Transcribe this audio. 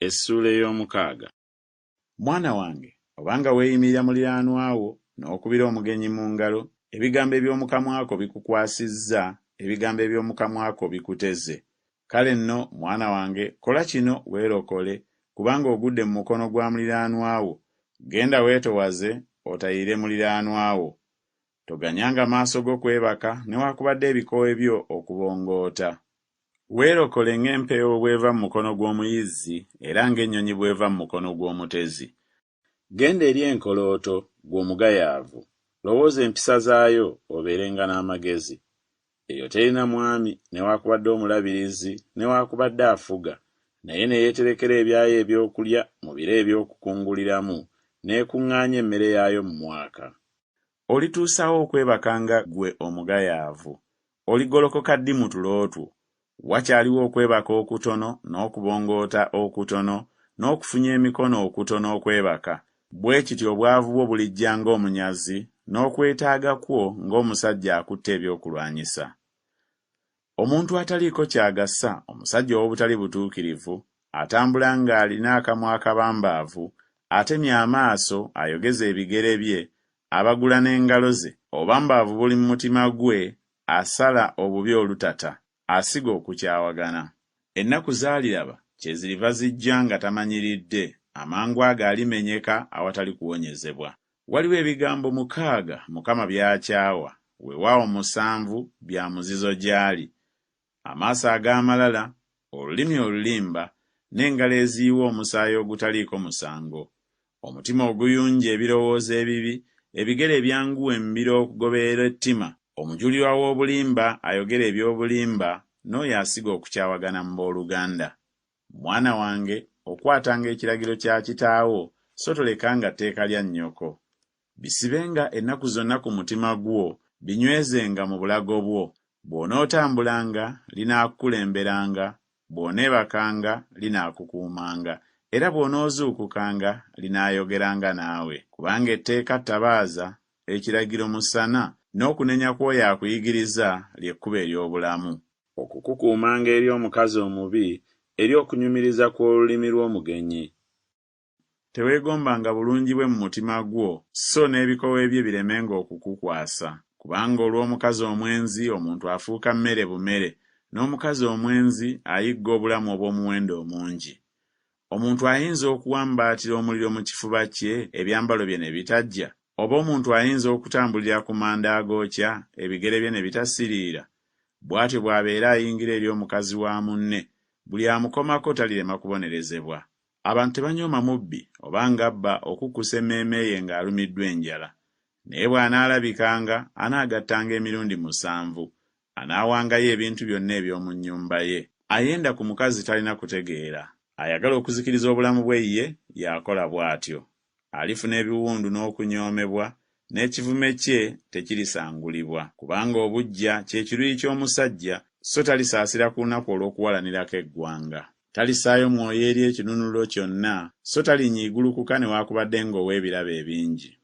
Essuula ey'omukaaga. Mwana wange, obanga weeyimirira muliraanwa wo n'okubira omugenyi mu ngalo, ebigambo eby'omu kamwa ko bikukwasizza, ebigambo eby'omu kamwa ko bikuteze. Kale nno mwana wange, kola kino weerokole, kubanga ogudde mu mukono gwa muliraanwa wo. Genda weetowaze otayire muliraanwa wo. Toganyanga maaso go kwebaka newaakubadde ebikoowe byo okubongoota. Weerokole ng'empeewo bw'eva mu mukono gw'omuyizzi era ng'ennyonyi bw'eva mu mukono gw'omutezi. Genda eri enkolooto gw'omugayaavu, lowooza empisa zaayo obeerenga n'amagezi. Eyo terina mwami newaakubadde omulabirizi newaakubadde afuga, naye ne yeeterekera ebyayo ebyokulya mu biro eby'okukunguliramu n'ekuŋŋaanya emmere yaayo mu mwaka. Olituusawo okwebakanga ggwe omugayaavu, oligolokoka ddi mu tulo two? Wakyaliwo okwebaka okutono n'okubongoota okutono n'okufunya emikono okutono okwebaka. Bwe kityo obwavu bwo bulijja ng'omunyazi n'okwetaaga kwo ng'omusajja akutte ebyokulwanyisa. Omuntu ataliiko ky'agassa, omusajja ow'obutali butuukirivu, atambula ng'alina akamwa akabambaavu, atemya amaaso, ayogeza ebigere bye, abagula n'engalo ze, obambaavu buli mu mutima gwe, asala obubi olutata, asiga okukyawagana. Ennaku z'aliraba kye ziriva zijja nga tamanyiridde, amangu ago alimenyeka awatali kuwonyezebwa. Waliwo ebigambo 6 Mukama by'akyawa, weewaawo 7 bya muzizo gy'ali: amaaso ag'amalala, olulimi olulimba, n'engalo eziyiwa omusaayi ogutaliiko musango, omutima oguyunja ebirowoozo ebibi, ebigere ebyanguwa embiro okugoberera ettima, omujulirwa w'obulimba ayogera eby'obulimba, n'oyo asiga okukyawagana mu booluganda. Mwana wange, okwatanga ekiragiro kya kitaawo, so tolekanga tteeka lya nnyoko. Bisibenga ennaku zonna ku mutima gwo, binywezenga mu bulago bwo. Bw'onootambulanga linaakukulemberanga, bw'oneebakanga linaakukuumanga, era bw'onoozuukukanga linaayogeranga naawe. Kubanga etteeka ttabaaza, ekiragiro musana, n'okunenya kw'oyo akuyigiriza ly'ekkubo ery'obulamu. Okukukuumanga eri omukazi omubi, eri okunyumiriza kw'olulimi lw'omugenyi. Teweegombanga bulungi bwe mu mutima gwo, so n'ebikoowe bye biremenga okukukwasa. Kubanga olw'omukazi omwenzi omuntu afuuka mmere bumere, n'omukazi omwenzi ayigga obulamu obw'omuwendo omungi. Omuntu ayinza okuwambaatira omuliro mu kifuba kye, ebyambalo bye ne bitajja, oba omuntu ayinza okutambulira ku manda agookya, ebigere bye ne bitasiriira. Bw'atyo bw'abeera ayingira eri omukazi wa munne, buli amukomako talirema kubonerezebwa. Abantu tebanyooma mubbi oba ng'abba okukkusa emmeeme ye ng'alumiddwa enjala. Naye bw'anaalabikanga anaagattanga emirundi 7, anaawangayo ebintu byonna eby'omu nnyumba ye. Ayenda ku mukazi talina kutegeera, ayagala okuzikiriza obulamu bwe ye, y'akola bw'atyo. Alifuna ebiwundu n'okunyoomebwa, n'ekivume kye tekirisangulibwa, kubanga obuggya kye kiruyi ky'omusajja, so talisaasira ku lunaku olw'okuwalanirako eggwanga. Talisaayo mwoyo eri ekinunulo kyonna, so talinyiigulukuka newaakubadde ng'ow'ebirabo ebingi.